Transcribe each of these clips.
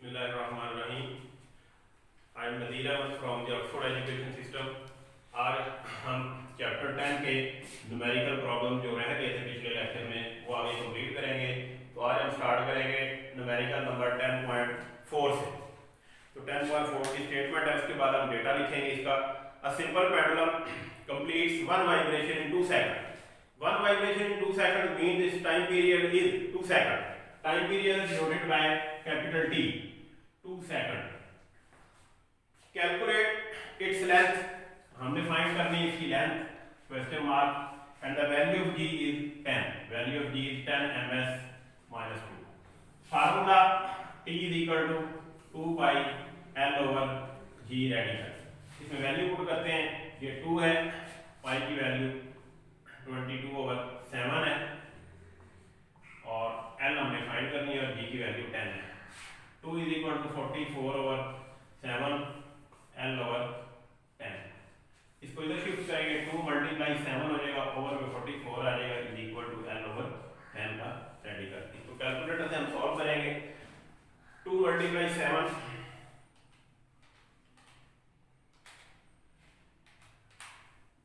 बिस्मिल्लाहिर्रहमानिर्रहीम। I am Nazir Ahmad from the Oxford education system. आज हम चैप्टर 10 के न्यूमेरिकल प्रॉब्लम जो रह गए थे पिछले लेक्चर में वो आगे कंप्लीट करेंगे। तो आज हम स्टार्ट करेंगे न्यूमेरिकल नंबर 10.4 से। तो 10.4 की स्टेटमेंट है, उसके बाद हम डेटा लिखेंगे इसका। A simple pendulum completes one vibration in 2 second. One vibration in 2 second means this time period is 2 second. Time period is denoted by capital T, 2 second. Calculate its length, हमने find करनी है इसकी length, question mark. And the value of G is 10, value of G is 10 ms minus 2। Formula T is equal to 2 pi L over G radical. इसमें value put करते हैं, ये 2 है, पाई की वैल्यू 22/7 है और L हमने फाइंड करनी है और G की वैल्यू 10 है। 2 is equal to 44/7 L over 10। इसको इधर शिफ्ट करेंगे, 2 × 7 हो जाएगा, ओवर में 44 आ जाएगा, is equal to L over 10 का रेडिकल। इसको कैलकुलेटर से हम सॉल्व करेंगे। 2 × 7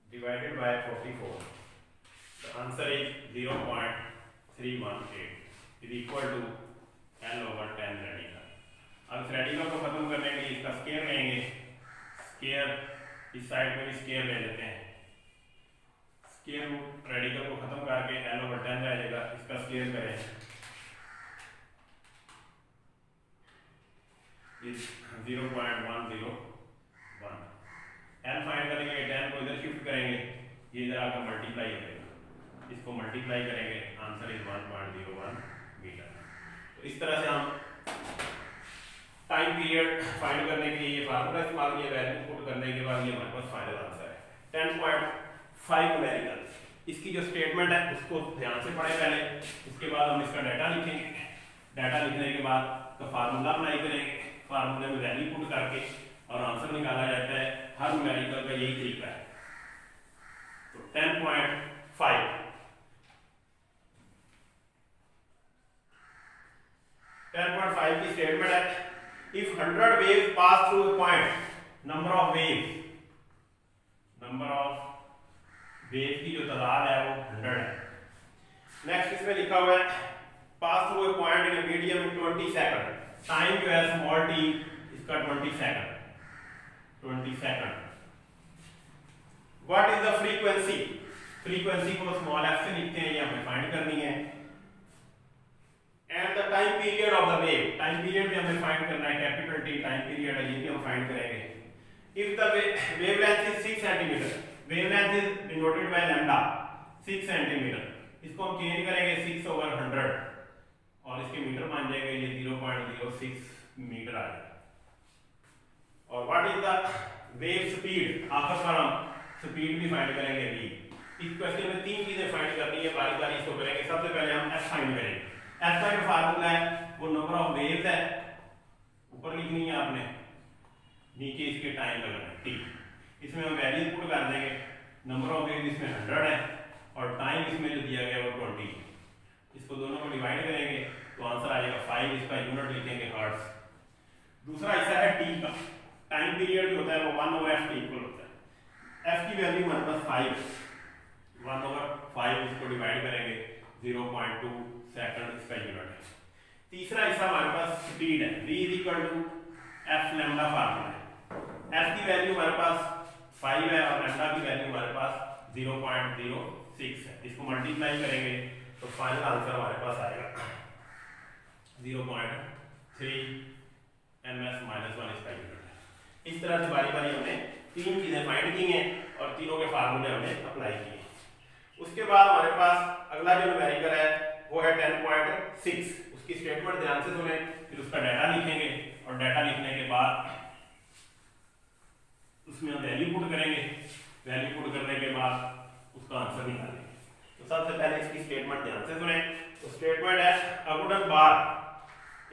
divided by 44, the answer is 0.318 is equal to L over 10 radical. अब इस रेडिकल को खत्म करने के लिए इसका स्क्वायर लेंगे, स्क्वायर इस साइड में भी स्क्वायर ले लेते हैं। स्क्वायर रूट रेडिकल को खत्म करके L over 10 रह जाएगा, इसका स्क्वायर करें इज 0.101। L फाइंड करेंगे, 10 को इधर शिफ्ट करेंगे, ये इधर आकर मल्टीप्लाई हो जाएगा, इसको मल्टीप्लाई करेंगे, आंसर इज 1.01 मीटर। तो इस तरह से हम टाइम पीरियड फाइंड करने के लिए ये फार्मूला इस्तेमाल किया, वैल्यू पुट करने के बाद ये हमारे पास फाइनल आंसर है 10.5 न्यूमेरिकल। इसकी जो स्टेटमेंट है उसको ध्यान से पढ़ें पहले, उसके बाद हम इसका डाटा लिखेंगे। डाटा लिखने के बाद तो फार्मूला अप्लाई करेंगे, फार्मूले में वैल्यू पुट करके और आंसर निकाला जाता है। हर न्यूमेरिकल का यही तरीका है। तो 10.5 की स्टेटमेंट है, if 100 waves pass through a point, number of wave की जो तादाद है वो 100 है। नेक्स्ट इसमें लिखा हुआ है pass through a point in a medium in 20 second. Time जो है स्मॉल t इसका 20 second. What is the frequency? Frequency को स्मॉल f से लिखते हैं, ये हमें फाइंड करनी है। And the time period of the wave, time period भी हमें फाइंड करना है, कैपिटल T टाइम पीरियड है, ये भी हम फाइंड करेंगे। If the wavelength is 6 centimetre, wavelength is denoted by lambda 6 centimetre, इसको हम चेंज करेंगे 6/100 और इसके मीटर मान जाएगा, ये 0.06 मीटर आ जाएगा। और what is the wave speed, आखिर पर हम स्पीड भी फाइंड करेंगे v। इस क्वेश्चन में 3 चीजें फाइंड करनी है, बारी बारी इसको करेंगे। सबसे पहले हम f फाइंड करेंगे। f का जो फार्मूला है वो नंबर ऑफ वेव्स है, ऊपर लिखनी है आपने, नीचे इसके टाइम लगना है t। इसमें हम वैल्यू पुट कर देंगे, नंबर ऑफ वेव्स इसमें 100 है और टाइम इसमें जो दिया गया वो 20। इसको दोनों को डिवाइड करेंगे तो आंसर आ जाएगा 5, इसका यूनिट लिखेंगे हर्ट्ज। दूसरा हिस्सा है t का, टाइम पीरियड जो होता है वो 1/f के इक्वल होता है। f की वैल्यू हमारे पास 5, 1/5 इसको डिवाइड करेंगे 0.2 सेकंड, इसका यूनिट है। तीसरा हिस्सा हमारे पास स्पीड है, v is equal to f lambda formula है। f की वैल्यू हमारे पास 5 है और लैम्डा की वैल्यू हमारे पास 0.06 है। इसको मल्टीप्लाई करेंगे तो फाइनल आंसर हमारे पास आएगा 0.3 ms माइनस 1, इसका यूनिट है। इस तरह से बारी बारी हमने 3 चीजें फाइंड की हैं और तीनों के फार्मूले हमने अप्लाई किए। उसके बाद हमारे पास अगला जो न्यूमेरिकल है वो है 10.6। उसकी स्टेटमेंट ध्यान से सुने, फिर उसका डाटा लिखेंगे और डाटा लिखने के बाद उसमें हम वैल्यू पुट करेंगे, वैल्यू पुट करने के बाद उसका आंसर निकालेंगे। तो सबसे पहले इसकी स्टेटमेंट ध्यान से सुने। तो स्टेटमेंट है अ वुडन बार,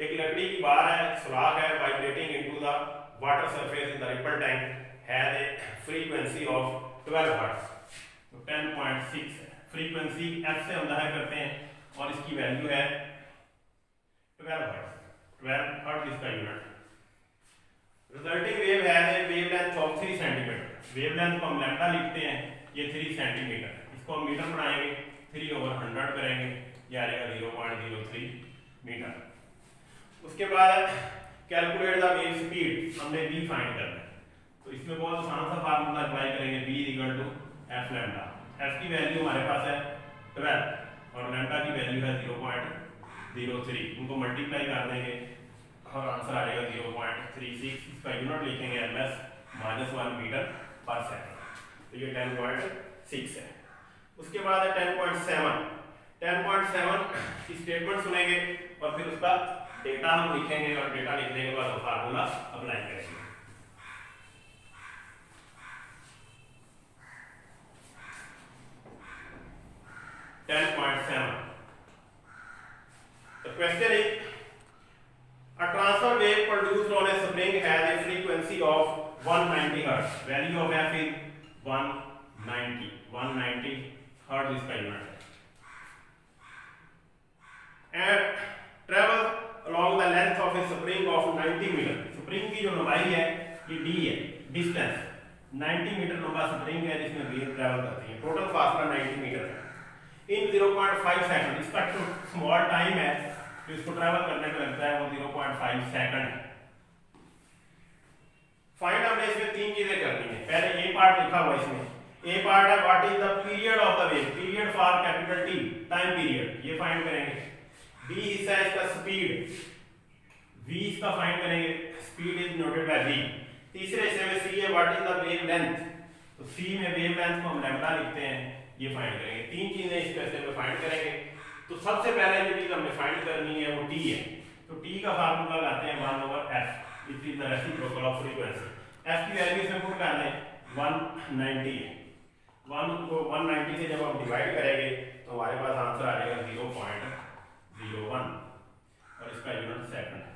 एक लकड़ी की बार है, सुराख है, vibrating into the water surface in the ripple tank has a frequency of 12 hertz. तो 10.6 है, फ्रीक्वेंसी f से हम जाहिर करते हैं और इसकी वैल्यू है 12 हर्ट्ज। 12 हर्ट्ज इसका यूनिट। रिजल्टिंग वेव है वेवलेंथ ऑफ 3 सेंटीमीटर। वेवलेंथ को हम लैम्डा लिखते हैं, ये 3 सेंटीमीटर। इसको हम मीटर बनाएंगे, 3/100 करेंगे, ये आ जाएगा 0.03 मीटर। उसके बाद कैलकुलेट द वेव स्पीड, हमने v फाइंड करना है। तो इसमें बहुत आसान सा फार्मूला अप्लाई करेंगे, v f लैम्डा। f की वैल्यू हमारे पास है 12 और लैम्डा की वैल्यू है 0.03। इनको मल्टीप्लाई कर देंगे और आंसर आ जाएगा 0.36। इसका यूनिट लिखेंगे ms -1 मीटर पर सेकंड। तो ये 10.6 है। उसके बाद है 10.7। 10.7 की स्टेटमेंट सुनेंगे और फिर उसका डेटा हम लिखेंगे और डेटा लिखने के बाद फार्मूला अप्लाई करेंगे। The question is, a transfer wave produced on a spring has a frequency of 190 Hz. Value of f is 190 Hz इसका यूनिट है। And travel along the length of a spring of 90 metre. Spring की जो लंबाई है ये d है, distance 90 metre लंबा spring है जिसमें वेव ट्रैवल करती है। टोटल फासला 90 मीटर है। इन 0.5 सेकंड, इसका जो स्मॉल टाइम है जो इसको ट्रैवल करने में लगता है वो 0.5 सेकंड है। फाइंड हमने इसमें 3 चीजें करनी है। पहले ए पार्ट लिखा हुआ इसमें, ए पार्ट है what is the period of the wave, period for capital T, time period, ये फाइंड करेंगे। बी हिस्सा है इसका स्पीड, वी इसका फाइंड करेंगे, speed is noted by V. तीसरे हिस्से में सी है what is the wave length, तो सी में वेव लेंथ को हम लैम्डा लिखते हैं, ये फाइंड करेंगे। 3 चीजें इस क्वेश्चन में फाइंड करेंगे। तो सबसे पहले जो चीज हमने फाइंड करनी है वो टी है। तो टी का फार्मूला लगाते हैं 1/f, it is the reciprocal of frequency. f की वैल्यू इसमें पुट कर लें 190 है। 1 को 190 से जब हम डिवाइड करेंगे तो हमारे पास आंसर आ जाएगा 0.01 और इसका यूनिट सेकंड है।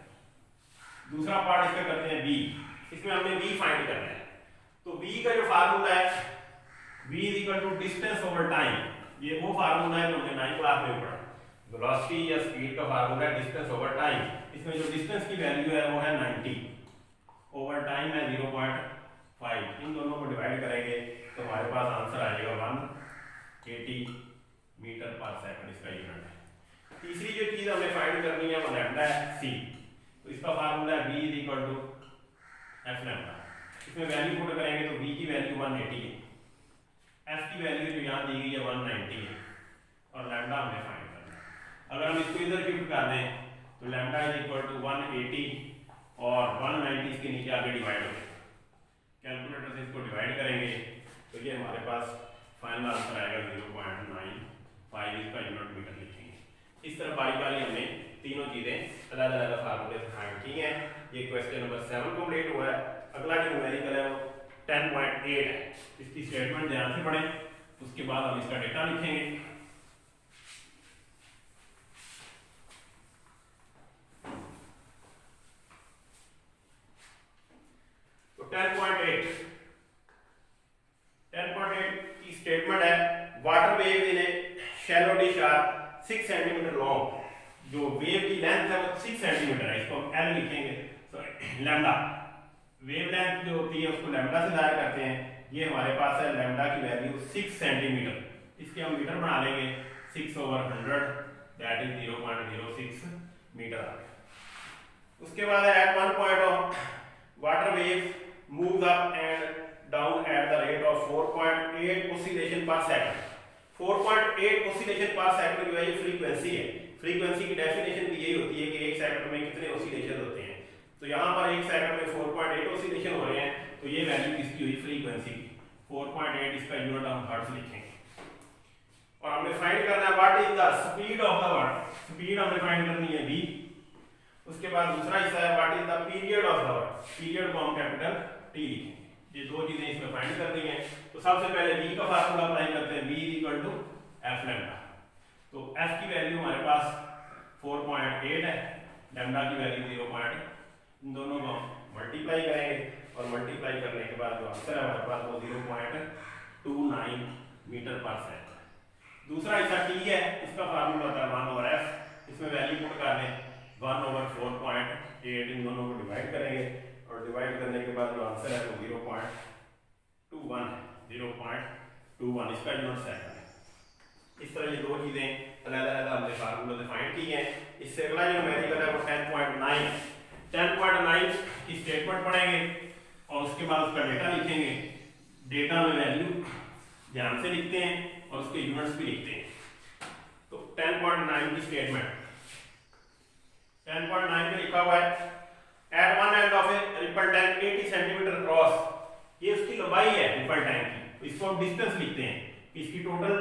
दूसरा पार्ट इसका करते हैं b, इसमें हमने v फाइंड करना है। तो v का जो फार्मूला है v is equal to distance over time, ये वो फार्मूला है जो हमने 9th क्लास में पढ़ा। वेलोसिटी या स्पीड का फार्मूला है डिस्टेंस ओवर टाइम। इसमें जो डिस्टेंस की वैल्यू है वो है 90, ओवर टाइम है 0.5। इन दोनों को डिवाइड करेंगे तो हमारे पास आंसर आ जाएगा 180 मीटर पर सेकंड, इसका यूनिट है। तीसरी जो चीज हमें फाइंड करनी है वो लैम्डा है c। तो इसका फार्मूला है v is equal to f lambda. इसमें वैल्यू पुट करेंगे तो v की वैल्यू 180 है, f की वैल्यू जो यहाँ दी गई है 190 है और लैम्डा हमने फाइंड करना है। अगर हम इसको इधर शिफ्ट कर दें तो लैम्डा इज इक्वल टू 180 और 190 इसके नीचे आगे डिवाइड हो जाएगा। कैलकुलेटर से इसको डिवाइड करेंगे तो ये हमारे पास फाइनल आंसर आएगा 0.95, इसका यूनिट मीटर लिखेंगे। इस तरह बारी बारी हमने तीनों चीजें अलग अलग फार्मूले से फाइंड की हैं। ये क्वेश्चन नंबर 7 कंप्लीट हुआ है। अगला जो न्यूमेरिकल है वो 10.8 है। इसकी स्टेटमेंट ध्यान से पढ़ें, उसके बाद हम इसका डेटा लिखेंगे। तो 10.8 की स्टेटमेंट है water wave in a shallow dish are 6 centimetre long. जो वेव की लेंथ है वो 6 सेंटीमीटर है, इसको हम एल लिखेंगे, सॉरी लैम्डा। वेव लेंथ जो होती है उसको लैम्डा से जाहिर करते हैं। ये हमारे पास है लैम्डा की वैल्यू 6 सेंटीमीटर, इसके हम मीटर बना लेंगे 6/100 दैट इज 0.06 मीटर आ गया। उसके बाद है at one point of water wave moves up and down at the rate of 4.8 oscillation per second. 4.8 oscillation per second जो है ये फ्रीक्वेंसी है। फ्रीक्वेंसी की डेफिनेशन भी यही होती है कि एक सेकंड में कितने ऑसिलेशन होते हैं। तो यहाँ पर एक सेकंड में 4.8 ऑसिलेशन हो रहे हैं, तो ये वैल्यू किसकी हुई, फ्रीक्वेंसी की। 4.8 इसका यूनिट हम हर्ट्ज लिखेंगे। और हमने फाइंड करना है what is the speed of the word, speed हमने फाइंड करनी है v। उसके बाद दूसरा हिस्सा है what is the period of the word, period को हम कैपिटल T लिखेंगे। ये दो चीजें इसमें फाइंड करनी है। तो सबसे पहले v का फार्मूला अप्लाई करते हैं, v is equal to f lambda. तो f की वैल्यू हमारे पास 4.8 है, लैम्डा की वैल्यू 0. इन दोनों को हम मल्टीप्लाई करेंगे और मल्टीप्लाई करने के बाद जो आंसर है हमारे पास वो 0.29 मीटर पर सेकंड। दूसरा हिस्सा t है, इसका फार्मूला होता है 1/f। इसमें वैल्यू पुट कर दें 1/4.8 इन दोनों को डिवाइड करेंगे और डिवाइड करने के बाद जो आंसर है वो 0.21 इसका यूनिट सेकंड है। इस तरह ये दो चीजें अलग-अलग हमने फार्मूला डिफाइन की हैं। इससे अगला जो न्यूमेरिकल है वो 10.9 की स्टेटमेंट पढ़ेंगे और उसके बाद उसका डेटा लिखेंगे। डेटा में वैल्यू ध्यान से लिखते हैं और उसके यूनिट्स भी लिखते हैं। तो 10.9 की स्टेटमेंट 10.9 में लिखा हुआ है at one end of a ripple tank 80 centimetre cross, ये उसकी लंबाई है रिपल टैंक की, तो इसको हम डिस्टेंस लिखते हैं। इसकी टोटल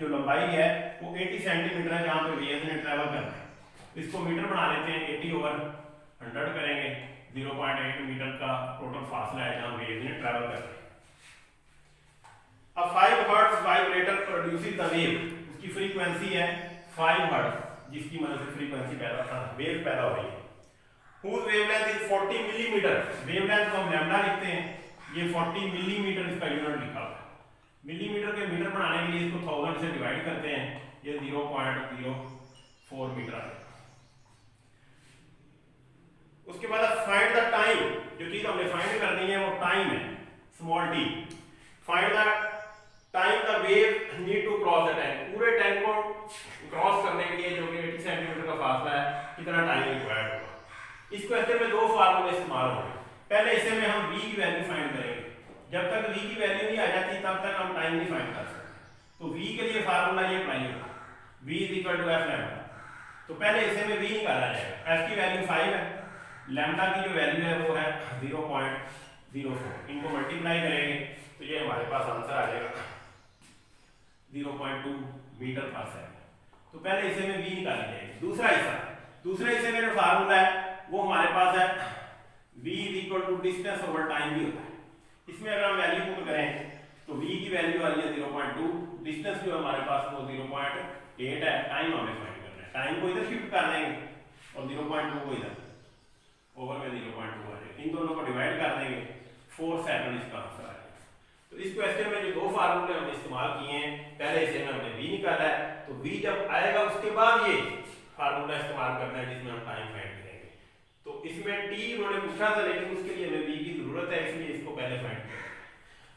जो लंबाई है वो 80 सेंटीमीटर है जहां पे वेव्स ने ट्रैवल करना है। इसको मीटर बना लेते हैं, 80/100 करेंगे, 0.8 मीटर का टोटल फासला है जहां वेव्स ने ट्रैवल करना है। अब 5 hertz vibrator produces the wave, उसकी फ्रीक्वेंसी है 5 हर्ट्ज, जिसकी मदद से फ्रीक्वेंसी वेव पैदा हो रही है। whose wavelength is 40 millimetre, wavelength को हम लैम्डा लिखते हैं, ये 40 मिलीमीटर इसका यूनिट लिखा हुआ है। मिलीमीटर के मीटर बनाने के लिए इसको 1000 से डिवाइड करते हैं, ये 0.04 मीटर आता है। उसके बाद फाइंड द टाइम, जो चीज हमने फाइंड करनी है वो टाइम है, small T. Find the time the wave need to cross the tank, पूरे टैंक को क्रॉस करने के लिए जो कि 80 सेंटीमीटर का फासला है, कितना टाइम रिक्वायर्ड होगा। इस क्वेश्चन में दो फार्मूले इस्तेमाल होंगे। पहले इसे में हम v की वैल्यू फाइंड करेंगे, जब तक v की वैल्यू नहीं आ जाती तब तक हम टाइम नहीं फाइंड कर सकते। तो v के लिए फार्मूला ये अप्लाई होगा, v f लैम्डा। तो पहले इसे में v निकाला जाएगा, f की वैल्यू 5 है, लैम्डा की जो वैल्यू है वो है 0.04, इनको मल्टीप्लाई करेंगे तो ये हमारे पास आंसर आ जाएगा 0.2 मीटर पर सेकंड। तो पहले इसे में v निकाली जाएगी। दूसरे हिस्से में जो फार्मूला है वो हमारे पास है v डिस्टेंस ओवर टाइम भी होता है। इसमें अगर हम वैल्यू पुट करें तो v की वैल्यू आ रही है 0.2, डिस्टेंस जो हमारे पास वो 0.8 है, टाइम हमें फाइंड करना है। टाइम को इधर शिफ्ट कर देंगे और 0.2 को इधर ओवर में 0.2 आ जाएगा, इन दोनों को डिवाइड कर देंगे, 4 सेकंड इसका आंसर आ जाएगा। तो इस क्वेश्चन में जो दो फार्मूले हमने इस्तेमाल किए हैं, पहले इसे में हमने v निकाला है, तो v जब आएगा उसके बाद ये फार्मूला इस्तेमाल करना है जिसमें हम टाइम फाइंड करेंगे। तो इसमें t उन्होंने पूछा था लेकिन उसके लिए हमें v की जरूरत है, इसलिए इसको पहले फाइंड करें।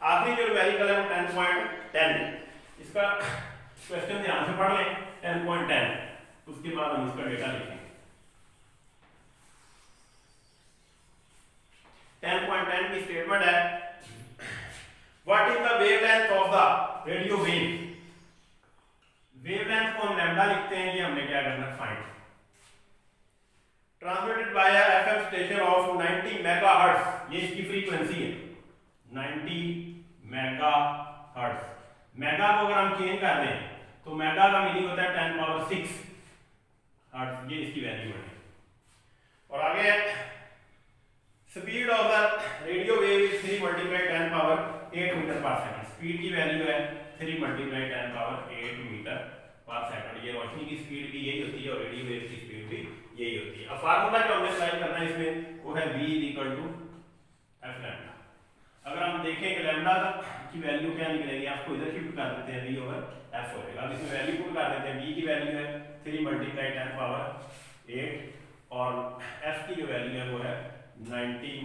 आखिरी जो न्यूमेरिकल है वो 10.10, इसका क्वेश्चन ध्यान से पढ़ लें। 10.10 उसके बाद हम इसका डेटा लिखेंगे। 10.10 की स्टेटमेंट है what is the wavelength of the radio wave. Wavelength को हम लैम्डा लिखते हैं, ये हमने क्या करना है find. Transmitted by FM station of 90 megahertz, ये इसकी फ्रीक्वेंसी है 90 मेगाहर्ट्ज। मेगा को अगर हम चेंज कर दें तो मेगा का मीनिंग होता है 10⁶ हर्ट्ज, ये इसकी वैल्यू है। और आगे speed of the radio wave is 3 × 10⁸ metre per second. Speed की वैल्यू है 3 × 10⁸ मीटर पर सेकंड। ये रोशनी की स्पीड भी यही होती है और रेडियो वेव की स्पीड भी यही होती है। अब फार्मूला जो हमने अप्लाई करना है इसमें वो है v f लैम्डा। अगर हम देखें कि लैम्डा की वैल्यू क्या निकलेगी, आपको इधर शिफ्ट कर देते हैं, v ओवर f हो जाएगा। अब इसमें वैल्यू पुट कर देते हैं, v की वैल्यू है 3 × 10⁸ और f की जो वैल्यू है वो है 90 ×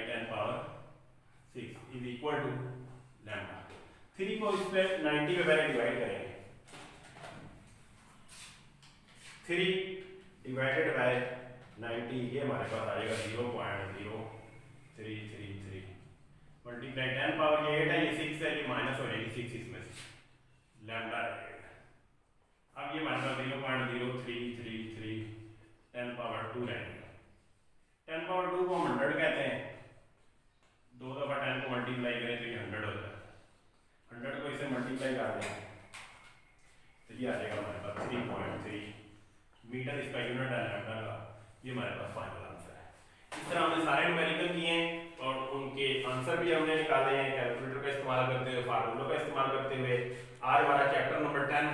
10⁶ इज इक्वल टू लैम्डा। 3 को इस पे 90 पे पहले डिवाइड करेंगे, 3 डिवाइडेड बाय 90, ये हमारे पास आएगा 0.0333 मल्टीप्लाई 10⁸ है, ये 6 है, ये माइनस हो जाएगी 6 इसमें से, लैम्डा रहेगा। अब ये हमारे पास 0.0333 10⁻² रहेगा। 10⁻² को हम 100 कहते हैं, 2 दफा 10 को मल्टीप्लाई करें तो ये 100 होता है। 100 को इसे मल्टीप्लाई कर दें तो ये आ जाएगा हमारे पास 3.3 मीटर, इसका यूनिट है लैम्डा का। ये हमारे पास फाइनल आंसर है। इस तरह हमने सारे न्यूमेरिकल किए हैं और उनके आंसर भी हमने निकाले हैं कैलकुलेटर का इस्तेमाल करते हुए, फार्मूलों का इस्तेमाल करते हुए। आज हमारा चैप्टर नंबर 10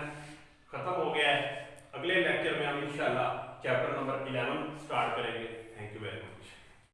खत्म हो गया है। अगले लेक्चर में हम इंशाल्लाह चैप्टर नंबर 11 स्टार्ट करेंगे। Thank you very much.